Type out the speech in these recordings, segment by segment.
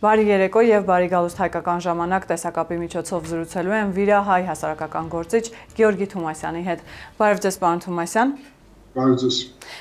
Բարի երեկո եւ բարի գալուստ հայկական ժամանակ տեսակապի միջոցով զրուցելու եմ Վիրահայ հասարակական գործիչ Գեորգի Թումասյանի հետ։ Բարև ձեզ, պարոն Թումասյան։ Բարև ձեզ։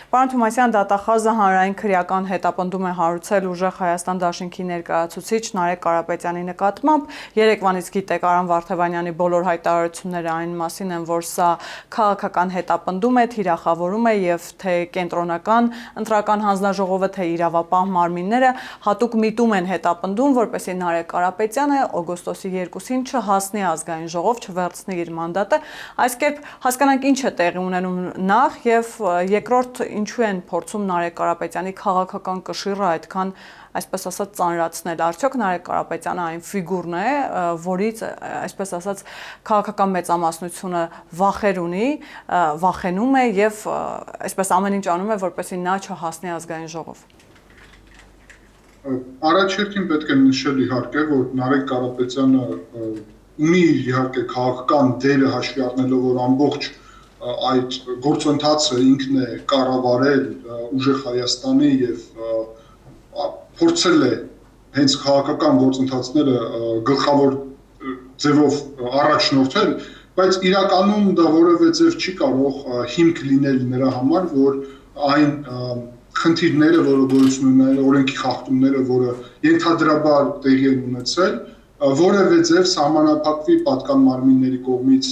Պարոն Թումասյան, դատախազը հանրային քրեական հետապնդում է հարուցել ուժեղ Հայաստան դաշինքի ներկայացուցիչ Նարեկ Կարապետյանի նկատմամբ։ Երեկվանից գիտեք Արամ Վարդևանյանի բոլոր հայտարարությունները այն մասին են, որ սա քաղաքական հետապնդում է, թիրախավորում է եւ թե կենտրոնական ընտրական հանձնաժողովը, թե իրավապահ մարմինները հատուկ միտում են հետապնդում, որպեսզի Նարեկ Կարապետյանը օգոստոսի 2-ին չհասնի ազգային ժողով, չվերցնի իր մանդատը։ Այս կերպ հասկանանք ինչ է տեղի ունենում նախ եւ երկրորդ ինչու են փորձում Նարեկ Կարապետյանի քաղաքական կշիռը այդքան, այսպես ասած, ծանրացնել։ Արդյոք Նարեկ Կարապետյանը այն ֆիգուրն է, որից, այսպես ասած, քաղաքական մեծամասնությունը վախեր ունի, վախենում է եւ այսպես ամեն ինչ անում է, որպեսզի նա չհասնի ազգային ժողով։ Առաջին պետք է նշել իհարկե, որ Նարեկ Կարապետյանը ունի իհարկե քաղաքական դերը հաշվի առնելով, որ ամբողջ այդ գործընթացը ինքն է կառավարել ուժեղ Հայաստանի եւ փորձել է հենց քաղաքական գործընթացները գլխավոր ձևով առաջնորդել, բայց իրականում դա որևէ ձև չի կարող հիմք լինել նրա համար, որ այն խնդիրները, որը գործում են, օրենքի խախտումները, որը ենթադրաբար տեղի են ունեցել, որևէ ձև սահմանափակվի պատկան մարմինների կողմից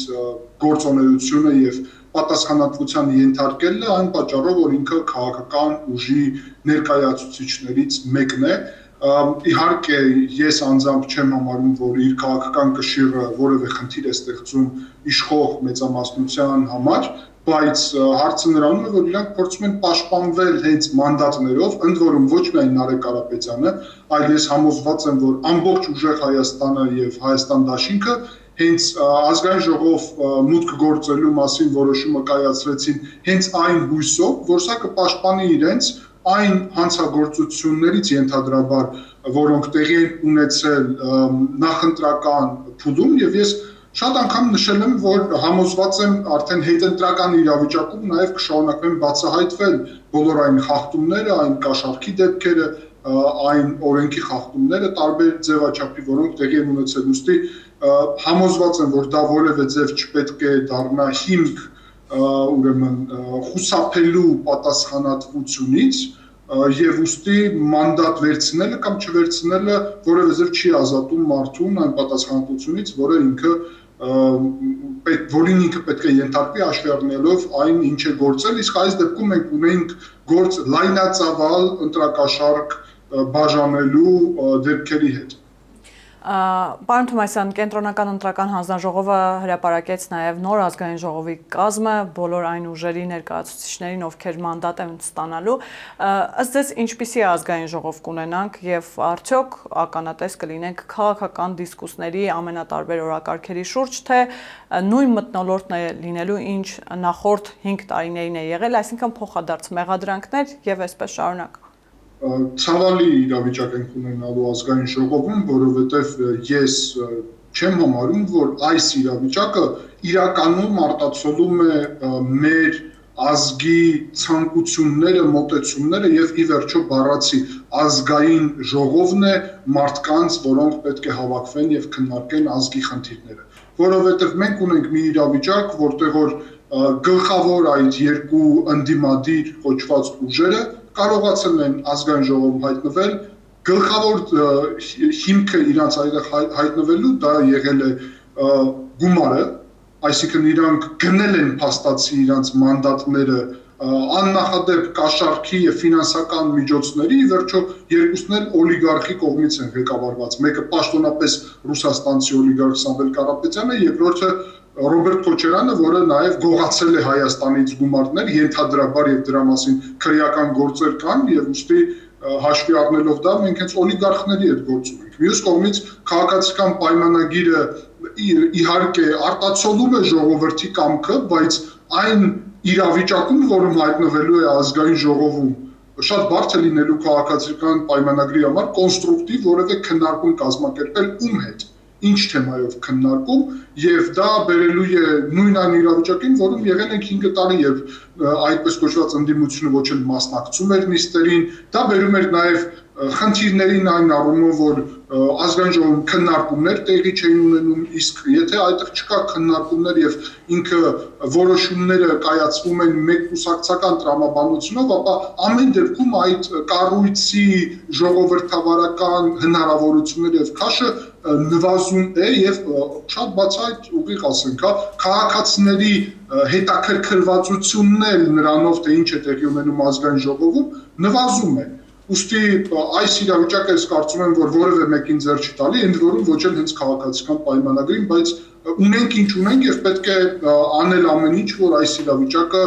գործունեությունը եւ պատասխանատվության ենթարկելը այն պատճառով, որ ինքը քաղաքական ուժի ներկայացուցիչներից մեկն է։ Իհարկե ես անձամբ չեմ համարում, որ իր քաղաքական կշիռը որևէ խնդիր է ստեղծում իշխող մեծամասնության համար, բայց հարցը նրանում է, որ իրանք փորձում են պաշտպանվել հենց մանդատներով, ընդ որում ոչ միայն Նարեկ Կարապետյանը, այլ ես համոզված եմ, որ ամբողջ ուժեղ Հայաստանը եւ Հայաստան դաշինքը հենց ազգային ժողով մուտք գործելու մասին որոշումը կայացրեցին հենց այն հույսով, որ սա կպաշտպանի իրենց այն հանցագործություններից ենթադրաբար, որոնք տեղի են ունեցել նախընտրական փուլում եւ ես շատ անգամ նշել եմ, որ համոզված եմ արդեն հետընտրական իրավիճակում նաեւ կշարունակվեն բացահայտվել բոլոր այն խախտումները, այն կաշառքի դեպքերը, այն օրենքի խախտումները տարբեր ձևաչափի, որոնք տեղի են ունեցել ուստի համոզված եմ, որ դա որևէ ձև չպետք է դառնա հիմք ուրեմն խուսափելու պատասխանատվությունից եւ ուստի մանդատ վերցնելը կամ չվերցնելը որևէ ձև չի ազատում մարդուն այն պատասխանատվությունից, որին ինքը պետք է ենթարկվի հաշվի առնելով այն ինչ է գործել, իսկ այս դեպքում մենք ունենք գործ լայնածավալ ընտրակաշառք բաժանելու դեպքերի հետ։ Պարոն Թումասյան, կենտրոնական ընտրական հանձնաժողովը հրապարակեց նաև նոր ազգային ժողովի կազմը բոլոր այն ուժերի ներկայացուցիչներին, ովքեր մանդատ են ստանալու։ Ըստ ձեզ ինչպիսի ազգային ժողով կունենանք եւ արդյոք ականատես կլինենք քաղաքական դիսկուսների ամենատարբեր օրակարգերի շուրջ, թե նույն մթնոլորտն է լինելու, ինչ նախորդ 5 տարիներին է եղել, այսինքն փոխադարձ մեղադրանքներ եւ այսպես շարունակ։ Ցավալի իրավիճակ ենք ունենալու ազգային ժողովում, որովհետև ես չեմ համարում, որ այս իրավիճակը իրականում արտացոլում է մեր ազգի ցանկությունները, մոտեցումները եւ ի վերջո բառացի ազգային ժողովն է մարդկանց, որոնք պետք է հավաքվեն եւ քննարկեն ազգի խնդիրները, որովհետև մենք ունենք մի իրավիճակ, որտեղ որ գլխավոր այդ երկու ընդդիմադիր կոչված ուժերը կարողացել են ազգային ժողովում հայտնվել, գլխավոր հիմքը իրանց այդտեղ հայտնվելու դա եղել է գումարը, այսինքն իրանք գնել են փաստացի իրանց մանդատները աննախադեպ կաշառքի եւ ֆինանսական միջոցների, ի վերջո երկուսն էլ օլիգարխի կողմից են ղեկավարված, մեկը պաշտոնապես ռուսաստանցի օլիգարխ Սամվել Կարապետյանը, երկրորդը Ռոբերտ Քոչարյանը, որը նաև գողացել է Հայաստանից գումարներ, ենթադրաբար եւ դրա մասին քրեական գործեր կան եւ ուստի հաշվի առնելով դա մենք հենց օլիգարխների հետ գործում ենք։ Մյուս կողմից քաղաքացիական պայմանագիրը իհարկե արտացոլում է ժողովրդի կամքը, բայց այն իրավիճակում, որում հայտնվելու է ազգային ժողովում, շատ բարդ է լինելու քաղաքացիական պայմանագրի համար կոնստրուկտիվ որևէ քննարկում կազմակերպել ում հետ, ինչ թեմայով քննարկում եւ դա բերելու է նույն այն իրավիճակին, որում եղել ենք 5 տարի եւ այդպես կոչված ընդդիմությունը ոչ էլ մասնակցում էր նիստերին, դա բերում էր նաեւ խնդիրներին այն առումով, որ ազգային ժողովում քննարկումներ տեղի չէին ունենում, իսկ եթե այդտեղ չկա քննարկումներ եւ ինքը որոշումները կայացվում են մեկ կուսակցական տրամաբանությունով, ապա ամեն դեպքում այդ կառույցի ժողովրդավարական հնարավորությունները եւ քաշը նվազում է եւ շատ բացահայտ ուղիղ ասենք, քաղաքացիների հետաքրքրվածությունն էլ նրանով թե ինչ է տեղի ունենում ազգային ժողովում նվազում է։ Ուստի այս իրավիճակը ես կարծում եմ, որ որևէ մեկին ձեռ չի տալի, ընդ որում ոչ էլ հենց քաղաքացիական պայմանագրին, բայց ունենք ինչ ունենք եւ պետք է անել ամեն ինչ, որ այս իրավիճակը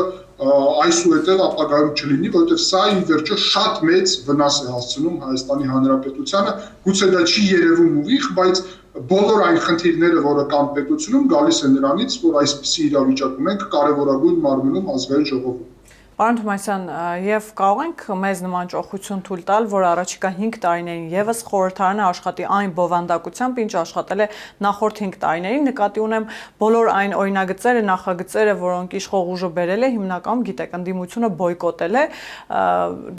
այսուհետև ապագայում չլինի, որովհետև սա ի վերջո շատ մեծ վնաս է հասցնում Հայաստանի Հանրապետությանը, գուցե դա չի երևում ուղիղ, բայց բոլոր այն խնդիրները, որը կան պետությունում, գալիս է նրանից, որ այսպիսի իրավիճակում ենք կարևորագույն մարմնում ազգային ժողովում։ Պարոն Թումանյան, եւ կարող ենք մեզ նման ճոխություն թույլ տալ, որ առաջիկա 5 տարիներին եւս խորհրդարանը աշխատի այն բովանդակությամբ, ինչ աշխատել է նախորդ 5 տարիներին, նկատի ունեմ բոլոր այն օրինագծերը, նախագծերը, որոնք իշխող ուժը բերել է, հիմնականում գիտեք, ընդդիմությունը բոյկոտել է,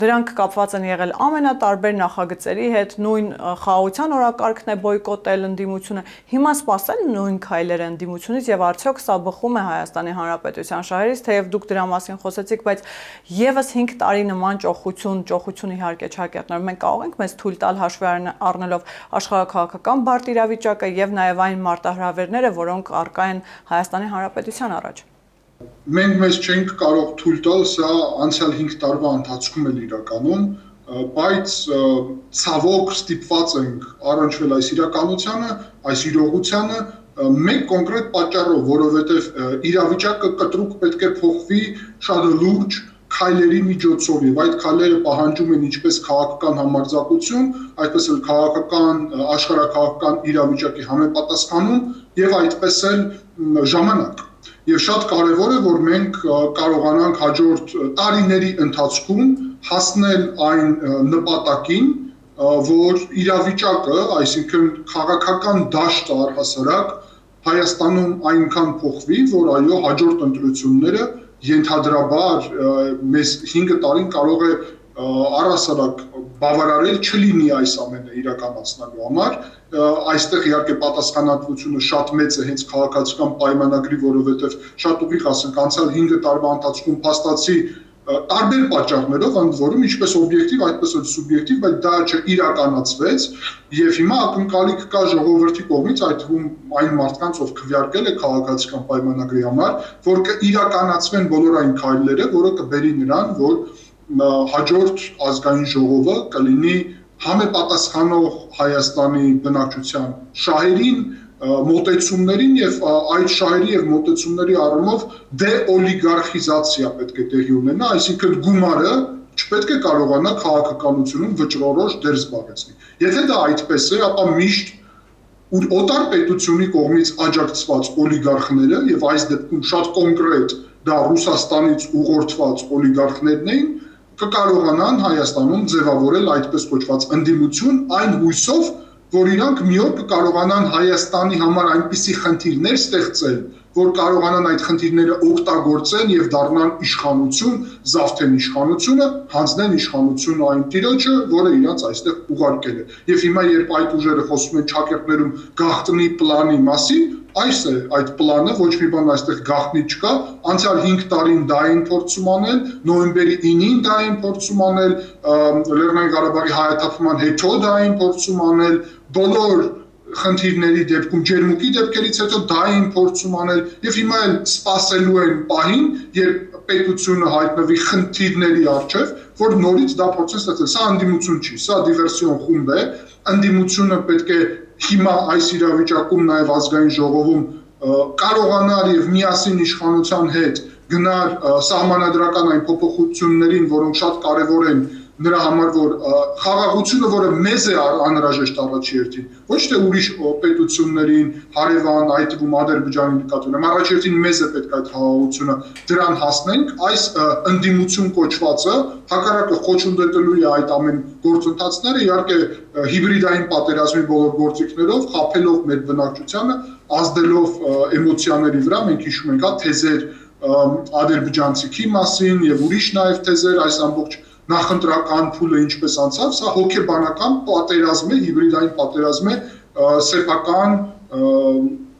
դրանք կապված են եղել ամենատարբեր նախագծերի հետ, նույն խաղաղության օրակարգն է բոյկոտել ընդդիմությունը, հիմա սպասել նույն քայլերը ընդդիմությունից եւ արդյոք սա բխում է Հայաստանի Հանրապետության շահերից, թեև դուք դրա մասին խոսեցիք, բայց եւս 5 տարի նման ճոխություն իհարկե չակերտներ, մենք կարող ենք մեզ թույլ տալ հաշվի առնելով աշխարհաքաղաքական բարդ իրավիճակը եւ նաեւ այն մարտահրավերները, որոնք առկա են Հայաստանի Հանրապետության առաջ։ Մենք մեզ չենք կարող թույլ տալ, սա անցյալ 5 տարվա ընթացքում էլ իրականում, բայց ցավոք ստիպված ենք առնչվել այս իրականությանը, այս իրողությանը մեկ կոնկրետ պատճառով, որովհետև իրավիճակը կտրուկ պետք է փոխվի շատ լուրջ քայլերի միջոցով եւ այդ քայլերը պահանջում են ինչպես քաղաքական համարձակություն, այդպես էլ քաղաքական աշխարհաքաղաքական իրավիճակի համապատասխանում եւ այդպես էլ ժամանակ։ Եվ շատ կարևոր է, որ մենք կարողանանք հաջորդ տարիների ընթացքում հասնել այն նպատակին, որ իրավիճակը, այսինքն քաղաքական դաշտը առհասարակ Հայաստանում այնքան փոխվի, որ այո, հաջորդ ընտրությունները ենթադրաբար մեզ 5 տարին կարող է առհասարակ բավարարել չլինի այս ամենը իրականացնելու համար, այստեղ իհարկե պատասխանատվությունը շատ մեծ է հենց քաղաքացիական պայմանագրի, որովհետև շատ ուղիղ ասենք անցյալ 5 տարվա ընթացքում փաստացի տարբեր պատճառներով, ընդ որում ինչպես օբյեկտիվ, այդպես էլ սուբյեկտիվ, բայց դա չիրականացվեց եւ հիմա ակնկալիք կա ժողովրդի կողմից, այդ թվում այն մարդկանց, ով քվեարկել է քաղաքացիական պայմանագրի համար, որ կիրականացվեն բոլոր այն քայլերը, որը կբերի նրան, որ հաջորդ ազգային ժողովը կլինի համապատասխանող Հայաստանի բնակչության շահերին, մոտեցումներին եւ այդ շահերի եւ մոտեցումների առումով դեօլիգարխիզացիա պետք է տեղի ունենա, այսինքն գումարը չպետք է կարողանա քաղաքականությունում վճռորոշ դեր զբաղեցնի։ Եթե դա այդպես է, ապա միշտ օտար պետությունի կողմից աջակցված օլիգարխները եւ այս դեպքում շատ կոնկրետ դա Ռուսաստանից ուղղորդված օլիգարխներն էին, կկարողանան Հայաստանում ձևավորել այդպես կոչված ընդդիմություն այն հույսով, որ իրանք մի օր կկարողանան Հայաստանի համար այնպիսի խնդիրներ ստեղծել, որ կարողանան այդ խնդիրները օգտագործեն եւ դառնան իշխանություն, զավթեն իշխանությունը, հանձնեն իշխանությունը այն տիրոջը, որը իրանց այստեղ ուղարկել է։ Եվ հիմա երբ այդ ուժերը խոսում են ճակերտներում գաղտնի պլանի մասին, այս է այդ պլանը, ոչ մի բան այստեղ գաղտնի չկա, անցյալ 5 տարին դա էին փորձում անել, նոյեմբերի 9-ին դա էին փորձում անել, Լեռնային Ղարաբաղի հայաթափման հետո դա էին փորձում անել, բոլոր խնդիրների դեպքում ջերմուկի դեպքերից հետո դա էին փորձում անել եւ հիմա էլ սпасելու են պահին, երբ պետությունը հայտնվի խնդիրների առջև, որ նորից դա փորձեն ստեղծել։ Սա ընդդիմություն չի, սա դիվերսիոն խումբ է, ընդդիմությունը պետք է հիմա այս իրավիճակում նաև ազգային ժողովում կարողանալ եւ միասին իշխանության հետ գնալ սահմանադրական այն փոփոխություններին, որոնք շատ կարեւոր են նրա համար, որ խաղաղությունը, որը մեզ է անհրաժեշտ առաջի հերթին, ոչ թե ուրիշ պետություններին, հարևան, այդ թվում Ադրբեջանի նկատի ունեմ, առաջի հերթին մեզ է պետք այդ խաղաղությունը, դրան հասնենք, այս ընդդիմություն կոչվածը հակառակը խոչընդոտելու է այդ ամեն գործընթացները, իհարկե հիբրիդային պատերազմի բոլոր գործիքներով, խաբելով մեր բնակչությանը, ազդելով էմոցիաների վրա, մենք հիշում ենք թեզեր ադրբեջանցիքի մասին եւ ուրիշ նաեւ թեզեր այս ամբողջ նախընտրական փուլը ինչպես անցավ, սա հոգեբանական պատերազմ է, հիբրիդային պատերազմ է սեփական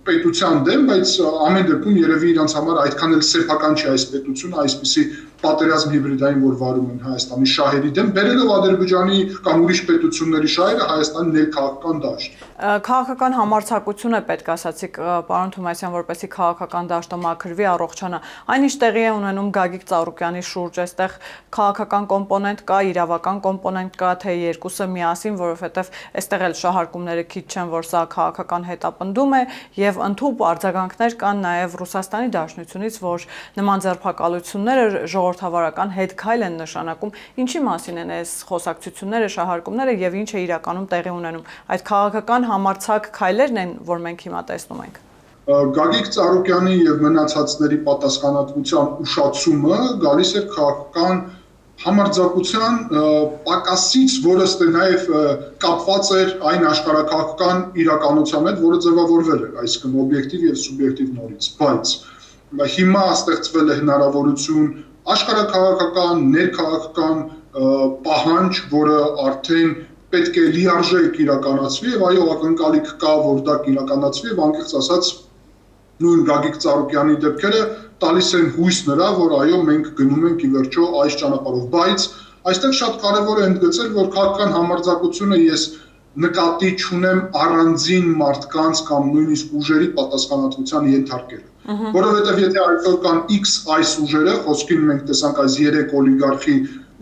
պետության դեմ, բայց ամեն դեպքում երևի իրանց համար այդքան էլ սեփական չի այս պետությունը, այսպիսի պատերազմ հիբրիդային, որ վարում են Հայաստանի շահերի դեմ, բերելով Ադրբեջանի կամ ուրիշ պետությունների շահերը Հայաստանի ներքաղաքական դաշտ։ Քաղաքական համարձակություն է պետք, ասացիք պարոն Թումասյան, որպեսզի քաղաքական դաշտը մաքրվի, առողջանա։ Այնինչ տեղի է ունենում Գագիկ Ծառուկյանի շուրջ, այստեղ քաղաքական կոմպոնենտ կա, իրավական կոմպոնենտ կա, թե երկուսը միասին, որովհետև այստեղ էլ շահարկումները քիչ չեն, որ սա քաղաքական հետապնդում է եւ ընդհանուր արձագանքներ կան նաեւ Ռուսաստանի Դաշնությունից, որ նման ձերբակալությունները ժողովրդավարական հետքայլ են նշանակում, ինչի մասին են այս խոսակցությունները, շահարկումները եւ ինչ է իրականում տեղի ունենում։ Այդ քաղաքական համարձակ քայլերն են, որ մենք հիմա տեսնում ենք։ Գագիկ Ծառուկյանի եւ մնացածների պատասխանատվության ուշացումը գալիս է քաղաքական համարձակության պակասից, որը ստե նաեւ կապված էր այն աշխարհակաղակական իրականության հետ, որը ձևավորվել էր, այսինքն օբյեկտիվ եւ սուբյեկտիվ նորից, բայց հիմա ստեղծվել է հնարավորություն աշխարհակաղակական, ներքաղաքական պահանջ, որը արդեն պետք է լիարժեք իրականացվի եւ այո, ակնկալիք կա, որ դա կիրականացվի եւ անկեղծ ասած նույն Գագիկ Ծառուկյանի դեպքերը տալիս են հույս նրա, որ այո, մենք գնում ենք ի վերջո այս ճանապարհով, բայց այստեղ շատ կարևոր է ընդգծել, որ քաղաքական համարձակությունը ես նկատի չունեմ առանձին մարդկանց կամ նույնիսկ ուժերի պատասխանատվության ենթարկելը, որովհետև եթե այդօր կան X այս ուժերը, խոսքին մենք տեսանք այս 3 օլիգարխի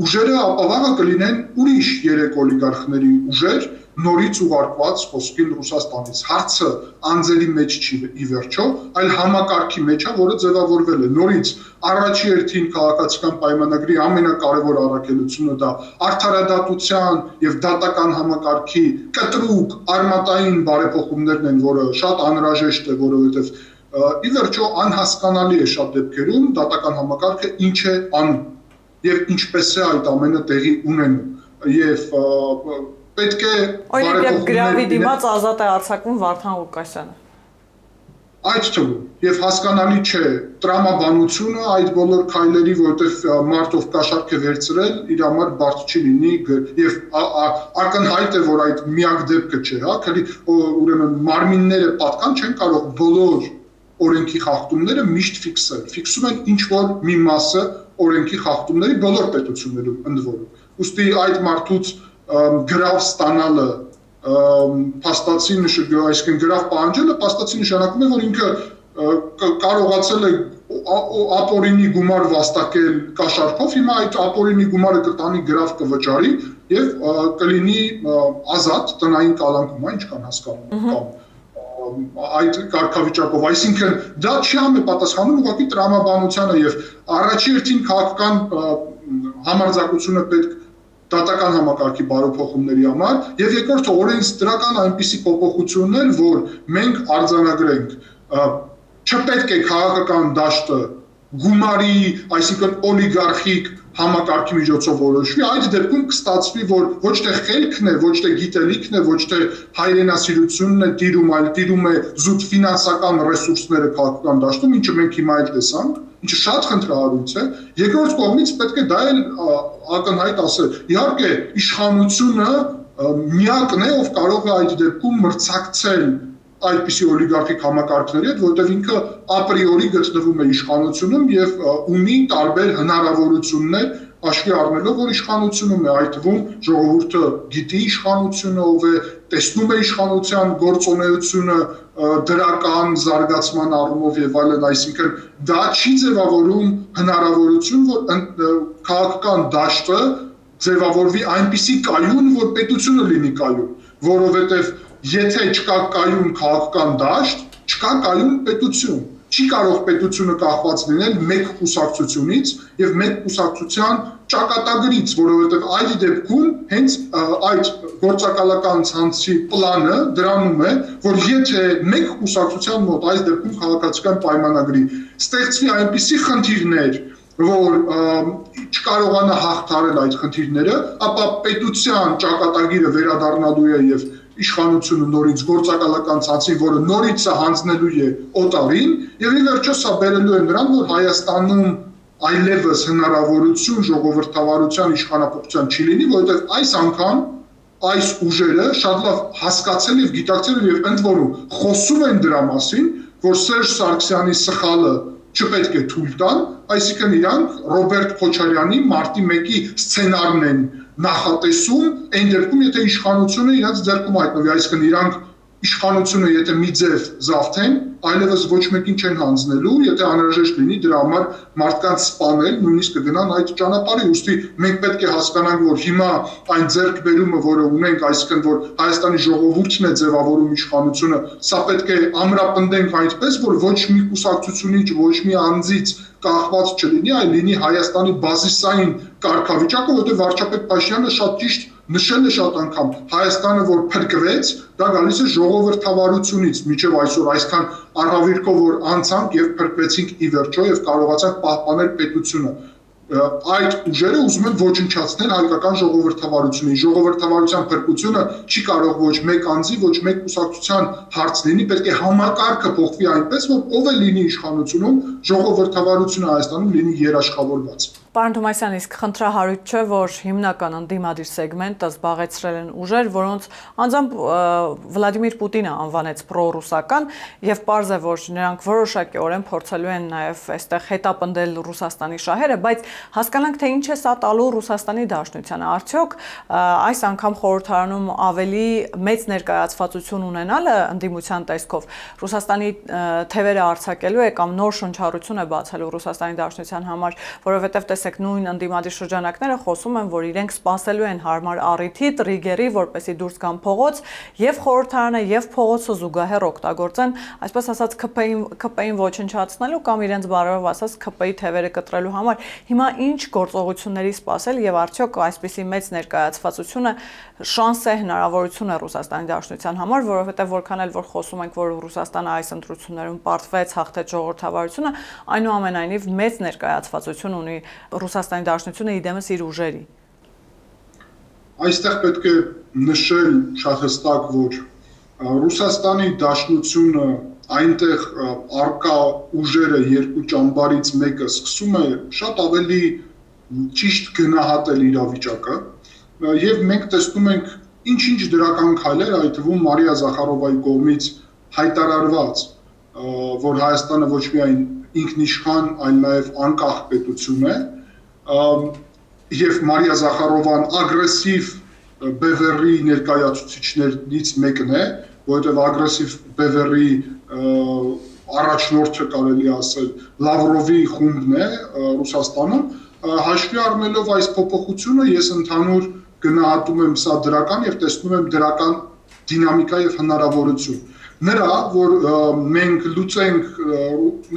ուժերը, ապա վաղը կլինեն ուրիշ 3 օլիգարխների ուժեր, նորից ուղարկված խոսքին Ռուսաստանից։ Հարցը անձերի մեջ չի ի վերջո, այլ համակարգի մեջ է, որը ձևավորվել է նորից առաջի հերթին քաղաքացիական պայմանագրի ամենակարևոր առաքելությունը դա արդարադատության եւ դատական համակարգի կտրուկ արմատային բարեփոխումներն են, որը շատ անհրաժեշտ է, որովհետեւ ի վերջո անհասկանալի է շատ դեպքերում դատական համակարգը ինչ է անում եւ ինչպես է այդ ամենը տեղի ունենում եւ պետք է օրինակ գրավի դիմաց ազատ է արձակվում Վարդան Ղուկասյանը։ Այդ թվում եւ հասկանալի չէ տրամաբանությունը այդ բոլոր քայլերի, որովհետեւ մարդով կաշառք է վերցրել, իր համար բարդ չի լինի եւ ակնհայտ է, որ այդ միակ դեպքը չէ, հա, քանի ուրեմն մարմինները պատկան չեն կարող բոլոր օրենքի խախտումները միշտ ֆիքսել։ Ֆիքսում են ինչ որ մի մասը օրենքի խախտումների բոլոր պետություններում ընդ որում։ Ուստի այդ մարդուց գրավ ստանալը փաստացի այսինքն գրավ պահանջելը փաստացի նշանակում է, որ ինքը կարողացել է ապօրինի գումար վաստակել կաշառքով, հիմա այդ ապօրինի գումարը կտանի գրավ կվճարի եւ կլինի ազատ տնային կալանքում, ինչքան հասկանում կամ այդ կարգավիճակով, այսինքն դա չի համապատասխանում ուղղակի տրամաբանությանը եւ առաջի հերթին քաղաքական համարձակությունը պետք դատական համակարգի բարեփոխումների համար եւ երկրորդը օրենսդրական այնպիսի փոփոխություններ, որ մենք արձանագրենք չպետք է քաղաքական դաշտը գումարի, այսինքն օլիգարխիկ համակարգի միջոցով որոշվի, այդ դեպքում կստացվի, որ ոչ թե խելքն է, ոչ թե գիտելիքն է, ոչ թե հայրենասիրությունն է տիրում, այլ տիրում է զուտ ֆինանսական ռեսուրսները քաղաքական դաշտում, ինչը մենք հիմա էլ տեսանք, ինչը շատ խնդրահարույց է։ Երկրորդ կողմից պետք է դա էլ ակնհայտ ասել։ Իհարկե, իշխանությունը միակն է, ով կարող է այդ դեպքում մրցակցել այդպիսի օլիգարխիկ համակարգների հետ, որտեղ ինքը ապրիորի գտնվում է իշխանությունում եւ ունի տարբեր հնարավորություններ աշխի առնելով, որ իշխանությունում է, այդ թվում ժողովուրդը գիտի իշխանությունը, ով է տեսնում է իշխանության գործունեությունը դրական զարգացման առումով եւ այլն, այսինքն դա չի ձևավորում հնարավորություն, որ քաղաքական դաշտը ձևավորվի այնպիսի կայուն, որ պետությունը լինի կայուն, որովհետեւ եթե չկա կայուն քաղաքական դաշտ, չկա կայուն պետություն։ Չի կարող պետությունը կախված լինել մեկ կուսակցությունից եւ մեկ կուսակցության ճակատագրից, որովհետեւ այդ դեպքում հենց այդ գործակալական ցանցի պլանը դրանում է, որ եթե մեկ կուսակցության մոտ այս դեպքում քաղաքացիական պայմանագրի ստեղծվի այնպիսի խնդիրներ, որ չկարողանա հաղթարել այդ խնդիրները, ապա պետության ճակատագիրը վերադառնալու է եւ իշխանությունը նորից գործակալական ցանցին, որը նորից հանձնելու է օտարին, եւ ի վերջո սա բերելու է նրան, որ Հայաստանում այլևս հնարավորություն ժողովրդավարության իշխանապողության չի լինի, որովհետև այս անգամ այս ուժերը շատ լավ հասկացել եւ գիտակցել եւ ընդ որում խոսում են դրա մասին, որ Սերժ Սարգսյանի սխալը չպետք է թույլ տան, այսինքն իրանք Ռոբերտ Քոչարյանի մարտի 1-ի սցենարն են նախատեսում, այն դեպքում եթե իշխանությունը իրաց ձեռքում հայտնվի, այսինքն իրանք իշխանությունը եթե մի ձև զավթեն, այլևս ոչ մեկին չեն հանձնելու, եթե անհրաժեշտ լինի դրա համար մարդկանց սպանել, նույնիսկ կգնան այդ ճանապարհի, ուստի մենք պետք է հասկանանք, որ հիմա այն ձեռքբերումը, որը ունենք, այսինքն որ Հայաստանի ժողովուրդն է ձևավորում իշխանությունը, սա պետք է ամրապնդենք այնպես, որ ոչ մի կուսակցությունից, ոչ մի անձից կախված չլինի, այլ լինի Հայաստանի բազիսային կարգավիճակը, որտեղ վարչապետ Փաշինյանը շատ ճիշտ նշել է շատ անգամ, Հայաստանը որ փրկվեց, դա գալիս է ժողովրդավարությունից, մինչև այսօր այսքան առավիրքով որ անցանք եւ փրկվեցինք ի վերջո եւ կարողացանք պահպանել պետությունը։ Այդ ուժերը ուզում են ոչնչացնել հայկական ժողովրդավարությունը։ Ժողովրդավարության փրկությունը չի կարող ոչ մեկ անձի, ոչ մեկ կուսակցության հարց լինի, պետք է համակարգը փոխվի այնպես, որ ով է լինի իշխանությունում, ժողովրդավարությունը Հայաստանում լինի երաշխավորված։ Պարոն Թոմասյան, իսկ խնդրահարույց չէ, որ հիմնական ընդդիմադիր սեգմենտը զբաղեցրել են ուժեր, որոնց անձամբ Վլադիմիր Պուտինը անվանեց պրոռուսական, եւ պարզ է, որ նրանք որոշակիորեն փորձելու են նաեւ այստեղ հետապնդել Ռուսաստանի շահերը, բայց հասկանանք, թե ինչ է սա տալու Ռուսաստանի Դաշնությանը։ Արդյոք այս անգամ խորհրդարանում ավելի մեծ ներկայացվածություն ունենալը ընդդիմության տեսքով Ռուսաստանի թևերը արձակելու է կամ նոր շնչառություն է բացելու Ռուսաստանի Դաշնության համար, որովհետեւ տեսեք նույն ընդդիմադիր շրջանակները խոսում են, որ իրենք սպասելու են հարմար առիթի, տրիգերի, որպեսզի դուրս գան փողոց եւ խորհրդարանը եւ փողոցը զուգահեռ օգտագործեն, այսպես ասած ԿՊ-ին ոչնչացնելու կամ իրենց բառերով ասած ԿՊ-ի թևերը կտրելու համար։ Հիմա ինչ գործողությունների սպասել եւ արդյոք այսպիսի մեծ ներկայացվածությունը շանս է, հնարավորություն է Ռուսաստանի Դաշնության համար, որովհետեւ որքան էլ որ խոսում ենք, որ Ռուսաստանը այս ընտրություններում պարտվեց, հաղթեց ժողովրդավարությունը, այնուամենայնիվ մեծ ներկայացվածություն ունի Ռուսաստանի Դաշնությունը իդեմս իր ուժերի։ Այստեղ պետք է նշել շատ հստակ, որ Ռուսաստանի Դաշնությունը այնտեղ արկա ուժերը երկու ճամբարից մեկը սկսում է շատ ավելի ճիշտ գնահատել իրավիճակը եւ մենք տեսնում ենք ինչ-ինչ դրական քայլեր, այդ թվում Մարիա Զախարովայի կողմից հայտարարված, որ Հայաստանը ոչ միայն ինքնիշխան, այլ նաեւ անկախ պետություն է, եւ Մարիա Զախարովան ագրեսիվ բևեռի ներկայացուցիչներից մեկն է, որովհետեւ ագրեսիվ բևեռի առաջնորդը կարելի ասել Լավրովի խումբն է Ռուսաստանում, հաշվի առնելով այս փոփոխությունը ես ընդհանուր գնահատում եմ սա դրական եւ տեսնում եմ դրական դինամիկա եւ հնարավորություն։ Նրա, որ մենք լուծենք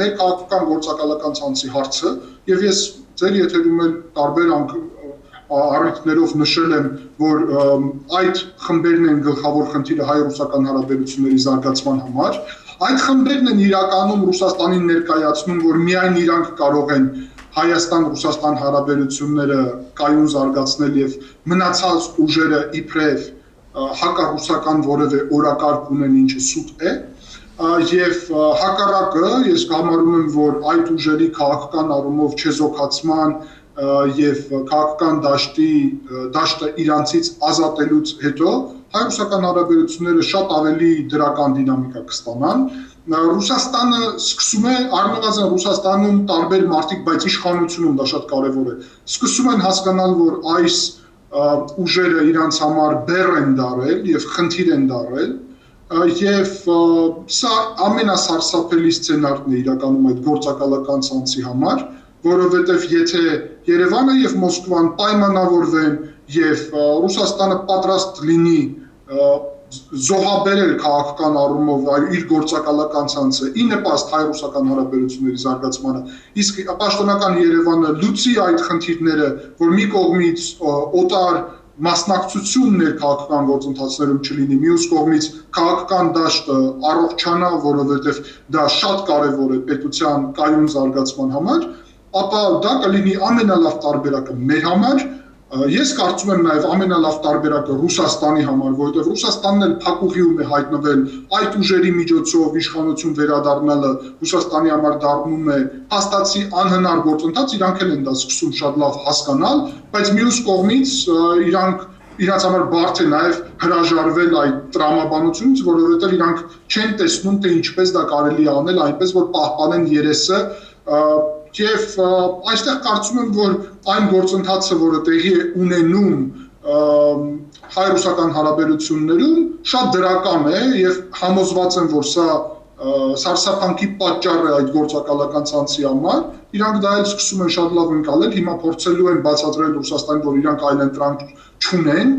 ներքաղաքական գործակալական ցանցի հարցը եւ ես ձեր եթերում էլ տարբեր առիթներով նշել եմ, որ այդ խմբերն են գլխավոր խնդիրը հայ-ռուսական հարաբերությունների զարգացման համար։ Այդ խմբերն են իրականում Ռուսաստանին ներկայացնում, որ միայն իրանք կարող են Հայաստան-Ռուսաստան հարաբերությունները կայուն զարգացնել եւ մնացած ուժերը իբրև հակառուսական որևէ օրակարգ ունեն, ինչը սուտ է, եւ հակառակը ես համարում եմ, որ այդ ուժերի քաղաքական առումով չեզոքացման եւ քաղաքական դաշտը իրանցից ազատելուց հետո հայ-ռուսական հարաբերությունները շատ ավելի դրական դինամիկա կստանան։ Ռուսաստանը սկսում է, առնվազն Ռուսաստանում տարբեր մարդիկ, բայց իշխանությունում դա շատ կարևոր է, սկսում են հասկանալ, որ այս ուժերը իրանց համար բեռ են դարել եւ խնդիր են դարել եւ սա ամենասարսափելի սցենարն է իրականում այդ գործակալական ցանցի համար, որովհետեւ եթե Երևանը եւ Մոսկվան պայմանավորվեն եւ Ռուսաստանը պատրաստ լինի զոհաբերել քաղաքական առումով իր գործակալական ցանցը ի նպաստ հայ-ռուսական հարաբերությունների զարգացմանը, իսկ պաշտոնական Երևանը լուծի այդ խնդիրները, որ մի կողմից օտար մասնակցություններ քաղաքական գործընթացներում չլինի, մյուս կողմից քաղաքական դաշտը առողջանա, որովհետև դա շատ կարևոր է պետության կայուն զարգացման համար, ապա դա կլինի ամենալավ տարբերակը մեր համար Ես կարծում եմ նաև ամենալավ տարբերակը Ռուսաստանի համար, որովհետև Ռուսաստանն էլ փակուղիում է հայտնվել այդ ուժերի միջոցով իշխանություն վերադառնալը Ռուսաստանի համար դառնում է հաստատի անհնար գործընթաց, իրանք էլ են դա սկսում շատ լավ հասկանալ, բայց մյուս կողմից իրանց համար բարդ է նաև հրաժարվել այդ տրամաբանությունից, որովհետև իրանք չեն տեսնում, թե ինչպես դա կարելի է անել, այնպես որ պահպանեն երեսը Եվ այստեղ կարծում եմ, որ այն գործընթացը, որը տեղի է ունենում հայ-ռուսական հարաբերություններում, շատ դրական է եւ համոզված եմ, որ սա սարսափանքի պատճառ է այդ գործակալական ցանցի համար, իրանք դա էլ սկսում են շատ լավ ընկալել, հիմա փորձելու են բացատրել Ռուսաստանին, որ իրանք այլընտրանք չունեն,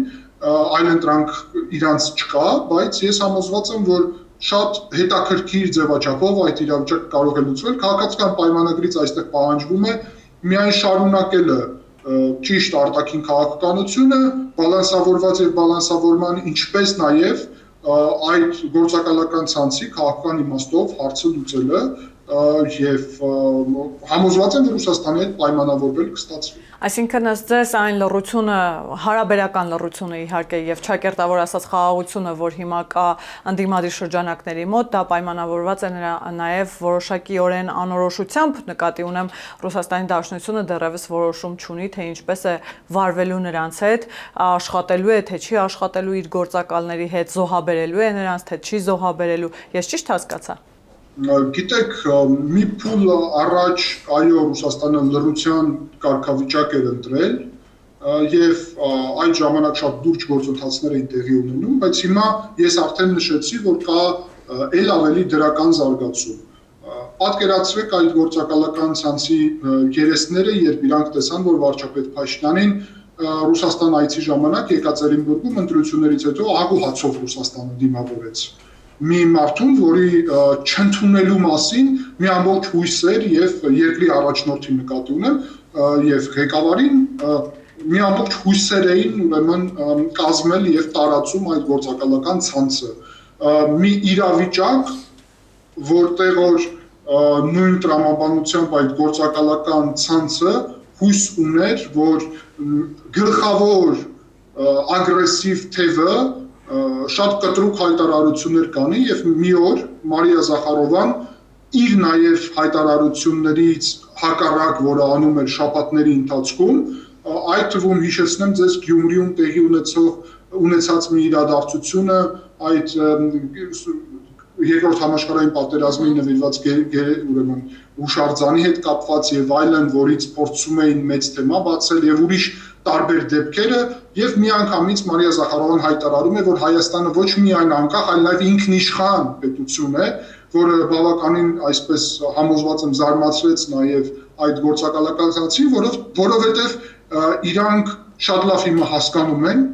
այլընտրանք իրանց չկա, բայց ես համոզված եմ, որ շատ հետաքրքիր ձևաչափով այդ իրավիճակը կարող է լուծվել, քաղաքացիական պայմանագրից այստեղ պահանջվում է միայն շարունակելը ճիշտ արտաքին քաղաքականությունը, բալանսավորված եւ բալանսավորման, ինչպես նաեւ այդ գործակալական ցանցի քաղաքական իմաստով հարցը լուծելը եւ համոզված եմ, որ Ռուսաստանի հետ պայմանավորվել կստացվի։ Այսինքն ըստ ձեզ այն լռությունը, հարաբերական լռությունը իհարկե եւ ճակերտավոր ասած խաղաղությունը, որ հիմա կա ընդդիմադիր շրջանակների մոտ, դա պայմանավորված է նաեւ որոշակիորեն անորոշությամբ, նկատի ունեմ Ռուսաստանի Դաշնությունը դեռևս որոշում չունի, թե ինչպես է վարվելու նրանց հետ, աշխատելու է, թե չի աշխատելու իր գործակալների հետ, զոհաբերելու է նրանց, թե չի զոհաբերելու։ Ես ճիշտ հասկացա։ Գիտեք, մի փուլ առաջ այո Ռուսաստանը լռության կարգավիճակ էր ընտրել եւ այդ ժամանակ շատ լուրջ գործընթացներ էին տեղի ունենում, բայց հիմա ես արդեն նշեցի, որ կա ել ավելի դրական զարգացում։ Պատկերացրեք այդ գործակալական ցանցի երեսները, երբ իրանք տեսան, որ վարչապետ Փաշինյանին Ռուսաստան այցի ժամանակ Եկատերինբուրգում ընտրություններից հետո ահագուհացով Ռուսաստանը դիմավորեց մի մարդուն, որի չընդունելու մասին մի ամբողջ հույսեր եւ երկրի առաջնորդի նկատի ունեմ եւ ղեկավարին մի ամբողջ հույսեր էին ուրեմն կազմել եւ տարածում այդ գործակալական ցանցը մի իրավիճակ որտեղ որ նույն տրամաբանությամբ այդ գործակալական ցանցը հույս ուներ որ գլխավոր ագրեսիվ թևը շատ կտրուկ հայտարարություններ կանի եւ մի օր Մարիա Զախարովան իր նաեւ հայտարարություններից հակառակ, որը անում էր շաբաթների ընթացքում, այդ թվում հիշեցնեմ ձեզ Գյումրիում տեղի ունեցած մի իրադարձությունը, այդ երկրորդ համաշխարհային պատերազմին նվիրված ուրեմն հուշարձանի հետ կապված եւ այլն, որից փորձում էին մեծ թեմա բացել եւ ուրիշ տարբեր դեպքերը եւ միանգամից Մարիա Զախարովան հայտարարում է, որ Հայաստանը ոչ միայն անկախ, այլ նաեւ ինքնիշխան պետություն է, որը բավականին այսպես համոզված եմ զարմացրեց նաեւ այդ գործակալական ցանցին, որովհետեւ իրանք շատ լավ հիմա հասկանում են,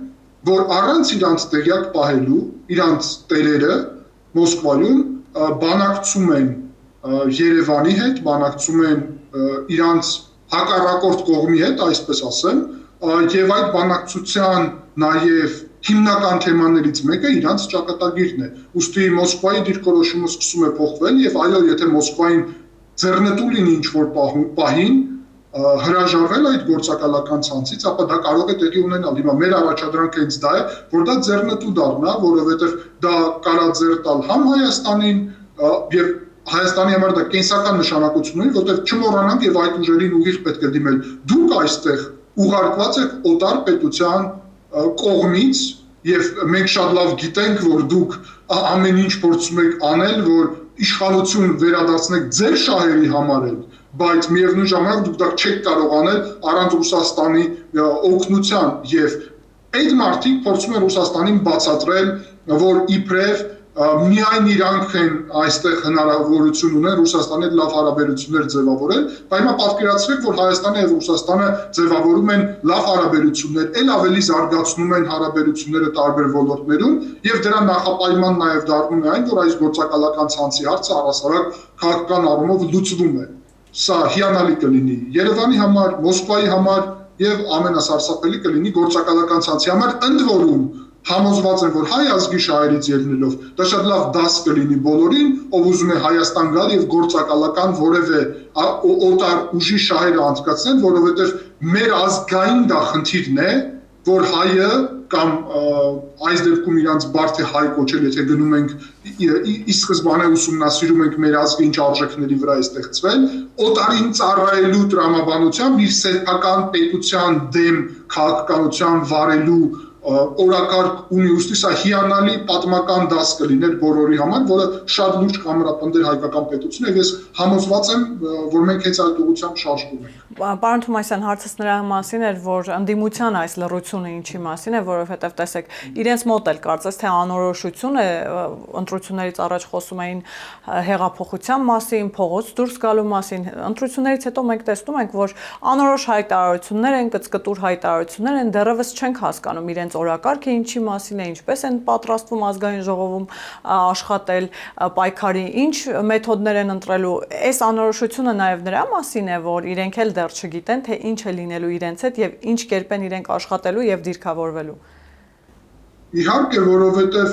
որ առանց իրանց տեղյակ պահելու, իրանց տերերը Մոսկվայում բանակցում են Երևանի հետ, բանակցում են իրանց հակառակորդ կողմի հետ, այսպես ասեմ, եւ այդ բանակցության նաեւ հիմնական թեմաներից մեկը իրանց ճակատագիրն է։ Ուստի Մոսկվայի դիրքորոշումը սկսում է փոխվել եւ այո, եթե Մոսկվային ձեռնտու լինի ինչ-որ պահին հրաժարվել այդ գործակալական ցանցից, ապա դա կարող է տեղի ունենալ։ Հիմա մեր առաջադրանքը հենց դա է, որ դա ձեռնտու դառնա, որովհետեւ դա կարա ձեռ տալ համ Հայաստանին եւ Հայաստանի համար դա կենսական նշանակություն ունի, որտեղ չմոռանանք եւ այդ ուժերին ուղիղ պետք է դիմել։ Դուք այստեղ ուղարկված եք օտար պետության կողմից եւ մենք շատ լավ գիտենք, որ դուք ամեն ինչ փորձում եք անել, որ իշխանություն վերադարձնեք ձեր շահերի համար, բայց միևնույն ժամանակ դուք դա չեք կարող անել առանց Ռուսաստանի օգնության եւ այդ մարդիկ փորձում են Ռուսաստանին բացատրել, որ իբրև միայն իրանք են այստեղ հնարավորություն ունեն Ռուսաստանի հետ լավ հարաբերություններ ձևավորել, բայց հիմա պատկերացրեք, որ Հայաստանը եւ Ռուսաստանը ձևավորում են լավ հարաբերություններ, ել ավելի զարգացնում են հարաբերությունները տարբեր ոլորտներում եւ դրա նախապայման նաեւ դառնում է այն, որ այս գործակալական ցանցի հարցը առհասարակ քաղաքական առումով լուծվում է։ Սա հիանալի կլինի Երևանի համար, Մոսկվայի համար եւ ամենասարսափելի կլինի գործակալական ցանցի համար, ընդ որում Համոզված եմ, որ հայ ազգի շահերից ելնելով դա շատ լավ դաս կլինի բոլորին, ով ուզում է Հայաստան գալ եւ գործակալական որևէ օտար ուժի շահերը անցկացնել, որովհետեւ մեր ազգային դա խնդիրն է, որ հայը կամ այս դեպքում իրանց բարդ է հայ կոչել, եթե գնում ենք ի սկզբանե ուսումնասիրում ենք մեր ազգը ինչ արժեքների վրա է ստեղծվել, օտարին ծառայելու տրամաբանությամբ իր սեփական պետության դեմ քաղաքականության վարելու օրակարգ ունի, ուստի սա հիանալի պատմական դաս կլիներ բոլորի համար, որը շատ լուրջ կամրապնդեր հայկական պետությունը, եւ ես համոզված եմ, որ մենք հենց այդ ուղղությամբ շարժվում ենք։ Պարոն Թումասյան, հարցս նրա մասին էր, որ ընդդիմության այս լռությունը ինչի մասին է, որովհետև տեսեք, իրենց մոտ էլ կարծես թե անորոշություն է, ընտրություններից առաջ խոսում էին հեղափոխության մասին, փողոց դուրս գալու մասին, ընտրություններից հետո մենք տեսնում ենք, որ անորոշ հայտարարություններ են, կծկտուր հայտարարություններ են, դեռևս չենք հասկանում իրենց օրակարգը ինչի մասին է, ինչպես են պատրաստվում ազգային ժողովում աշխատել, պայքարի ինչ մեթոդներ են ընտրելու, այս անորոշությունը նաև նրա մասին է, որ իրենք էլ դեռ չգիտեն, թե ինչ է լինելու իրենց հետ եւ ինչ կերպ են իրենք աշխատելու եւ դիրքավորվելու։ Իհարկե, որովհետեւ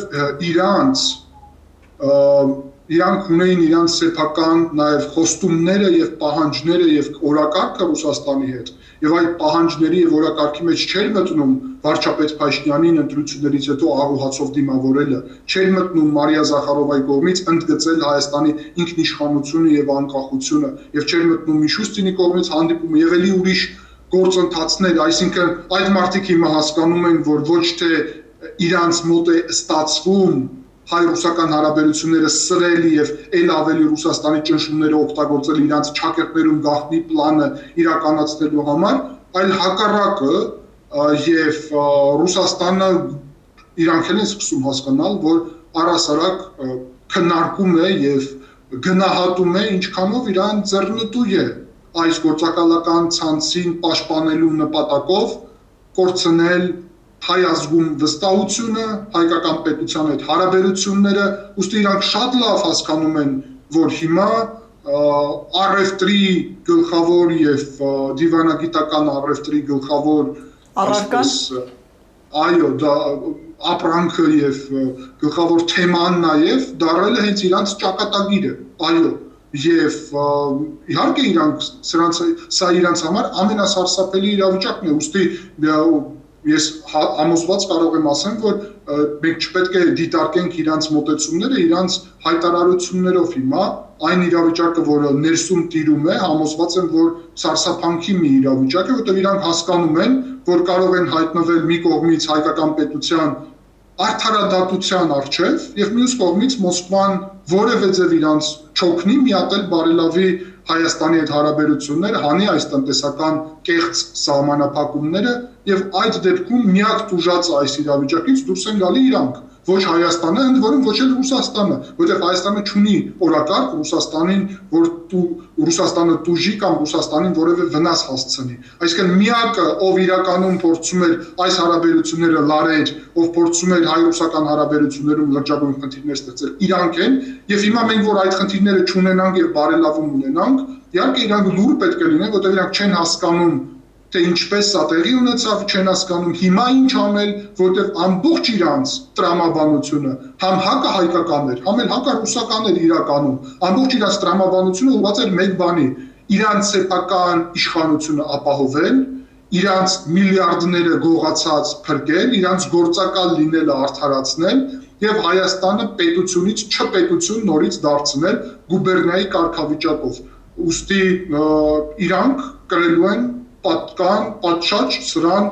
իրանք ունեին իրանց սեփական նաև խոստումները եւ պահանջները եւ օրակարգը Ռուսաստանի հետ եւ այդ պահանջների եւ օրակարգի մեջ չէր մտնում վարչապետ Փաշինյանին ընտրություններից հետո աղուհացով դիմավորելը, չէր մտնում Մարիա Զախարովայի կողմից ընդգծել Հայաստանի ինքնիշխանությունը եւ անկախությունը եւ չէր մտնում Միշուստինի կողմից հանդիպումը եւ էլի ուրիշ գործընթացներ, այսինքն այդ մարդիկ հիմա հասկանում են, որ ոչ թե իրանց մոտ է ստացվում հայ-ռուսական հարաբերությունները սրել եւ ել ավելի Ռուսաստանի ճնշումները օգտագործել իրանց ճակերտներում գաղտնի պլանը իրականացնելու համար, այլ հակառակը եւ Ռուսաստանը իրանք են սկսում հասկանալ, որ առասարակ քննարկում է եւ գնահատում է ինչքանով իրան ձեռնտու է այս գործակալական ցանցին պաշտպանելու նպատակով կորցնել հայ ազգում վստահությունը, հայկական պետության հետ հարաբերությունները, ուստի իրանք շատ լավ հասկանում են, որ հիմա առևտրի գլխավոր եւ դիվանագիտական առևտրի գլխավոր առարկան, այո, դա ապրանքը եւ գլխավոր թեման նաեւ դարել է հենց իրանց ճակատագիրը, այո, եւ իհարկե իրանք սա իրանց համար ամենասարսափելի իրավիճակն է, ուստի ես համոզված կարող եմ ասեմ, որ մենք չպետք է դիտարկենք իրանց մոտեցումները, իրանց հայտարարություններով հիմա այն իրավիճակը, որը ներսում տիրում է, համոզված եմ, որ սարսափանքի մի իրավիճակ է, որտեղ իրանք հասկանում են, որ կարող են հայտնվել մի կողմից հայկական պետության արդարադատության առջև եւ մյուս կողմից Մոսկվան որևէ ձև իրանց չօգնի միատել բարելավի Հայաստանի հետ հարաբերություններ, հանի այս տնտեսական կեղծ սահմանափակումները եւ այդ դեպքում միակ տուժած այս իրավիճակից դուրս են գալի իրանք, ոչ Հայաստանը, ընդ որում ոչ էլ Ռուսաստանը, որտեղ Հայաստանը չունի օրակարգ Ռուսաստանին, որ Ռուսաստանը տուժի կամ Ռուսաստանին որևէ վնաս հասցնի։ Այսինքն միակը, ով իրականում փորձում էր այս հարաբերությունները լարեր, ով փորձում էր հայ-ռուսական հարաբերություններում լրջագույն խնդիրներ ստեղծել, իրանք են, եւ հիմա մենք որ այդ խնդիրները չունենանք եւ բարելավում ունենանք, իհարկե իրանք լուր պետք է լինեն, որտեղ իրանք չեն հասկանում թե ինչպես սա տեղի ունեցավ, չեն հասկանում հիմա ինչ անել, որտեղ ամբողջ իրանց տրամաբանությունը, համ հակահայկական էր, համ էլ հակառուսական էր իրականում, ամբողջ իրանց տրամաբանությունը ուղղված էր մեկ բանի, իրանց սեփական իշխանությունը ապահովել, իրանց միլիարդները գողացած փրկել, իրանց գործակալ լինելը արդարացնել եւ Հայաստանը պետությունից չպետություն նորից դարձնել գուբերնիայի կարգավիճակով։ Ուստի իրանք կրելու են պատշաճ սրան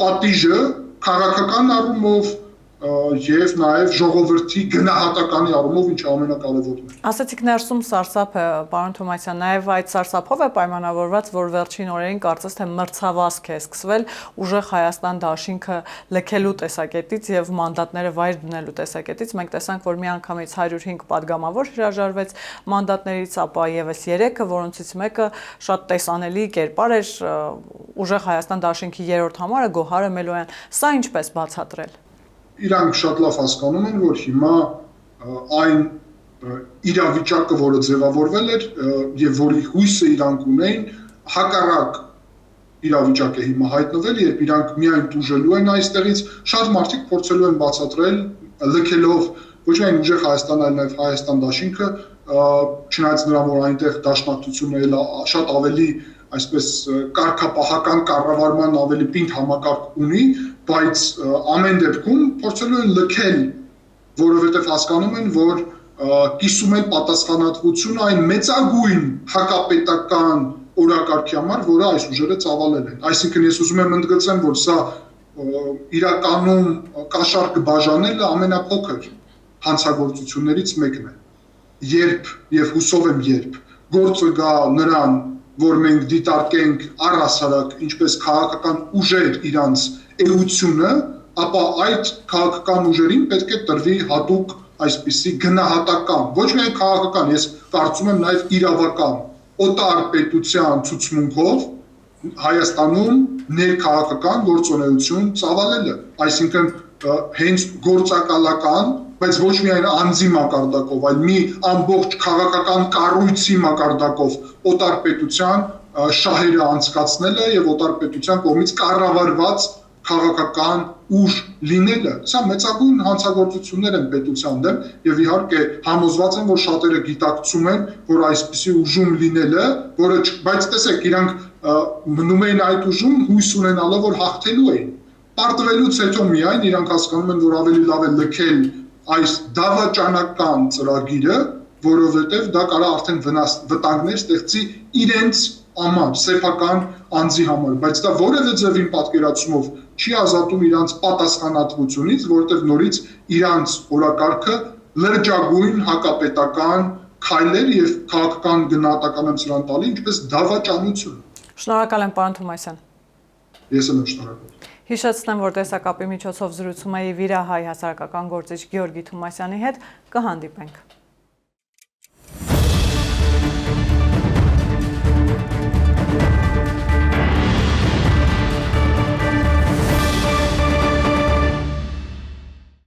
պատիժը քաղաքական առումով եւ նաեւ ժողովրդի գնահատականի առումով, ինչը ամենակարևորն է։ Ասացիք ներսում սարսափ է, պարոն Թումասյան, նաեւ այդ սարսափով է պայմանավորված, որ վերջին օրերին կարծես թե մրցավազք է սկսվել ուժեղ Հայաստան դաշինքը լքելու տեսակետից եւ մանդատները վայր դնելու տեսակետից։ Մենք տեսանք, որ միանգամից 105 падգամավոր հրաժարվեց մանդատներից, ապա եւս 3-ը, որոնցից մեկը շատ տեսանելի կերպար էր ուժեղ Հայաստան դաշինքի 3-րդ համարը Գոհար Էմելոյան։ Սա ինչպես բացատրել։ Իրանք շատ լավ հասկանում են, որ հիմա այն իրավիճակը, որը ձևավորվել էր եւ որի հույսը իրանք ունեին, հակառակ իրավիճակ է հիմա հայտնվել, երբ իրանք միայն տուժելու են այստեղից, շատ մարդիկ փորձելու են բացատրել լքելով ոչ միայն ուժեղ Հայաստան, այլ նաև Հայաստան դաշինքը, չնայած նրան, որ այնտեղ դաշնակցությունը շատ ավելի այսպես կարգապահական կառավարման ավելի պինդ համակարգ ունի, բայց ամեն դեպքում փորձելու են լքել, որովհետև հասկանում են, որ կիսում են պատասխանատվությունը այն մեծագույն հակապետական օրակարգի համար, որը այս ուժերը ծավալել են։ Այսինքն ես ուզում եմ ընդգծեմ, որ սա իրականում կաշառք բաժանելը ամենափոքր հանցագործություններից մեկն է։ Երբ եւ հուսով եմ երբ գործը գա նրան, որ մենք դիտարկենք առհասարակ ինչպես քաղաքական ուժեր իրանց էությունը, ապա այդ քաղաքական ուժերին պետք է տրվի հատուկ այսպիսի գնահատական, ոչ միայն քաղաքական, ես կարծում եմ նաև իրավական, օտար պետության ցուցմունքով Հայաստանում ներքաղաքական գործունեություն ծավալելը, այսինքն հենց գործակալական, բայց ոչ միայն անձի մակարդակով, այլ մի ամբողջ քաղաքական կառույցի մակարդակով օտար պետության շահերը անցկացնելը եւ օտար պետության կողմից կառավարված քաղաքական ուժ լինելը, սա մեծագույն հանցագործություններ են պետության դեմ եւ իհարկե համոզված եմ, որ շատերը գիտակցում են, որ այսպիսի ուժում լինելը, որը բայց տեսեք, իրանք մնում էին այդ ուժում հույս ունենալով, որ հաղթելու էին։ Պարտվելուց հետո միայն իրանք հասկանում են, որ ավելի լավ է լքել այս դավաճանական ծրագիրը, որովհետեւ դա կարող արդեն վտանգներ ստեղծի իրենց համար, սեփական անձի համար, բայց դա որևէ ձևին պատկերացումով չի ազատում իրանց պատասխանատվությունից, որովհետև նորից իրանց օրակարգը լրջագույն հակապետական քայլեր եւ քաղաքական գնահատական եմ սրան տալի, ինչպես դավաճանություն։ Շնորհակալ եմ, պարոն Թումասյան։ Ես եմ շնորհակալ։ Հիշեցնեմ, որ տեսակապի միջոցով զրուցում էի Վիրահայ հասարակական գործիչ Գեորգի Թումասյանի հետ, կհանդիպենք։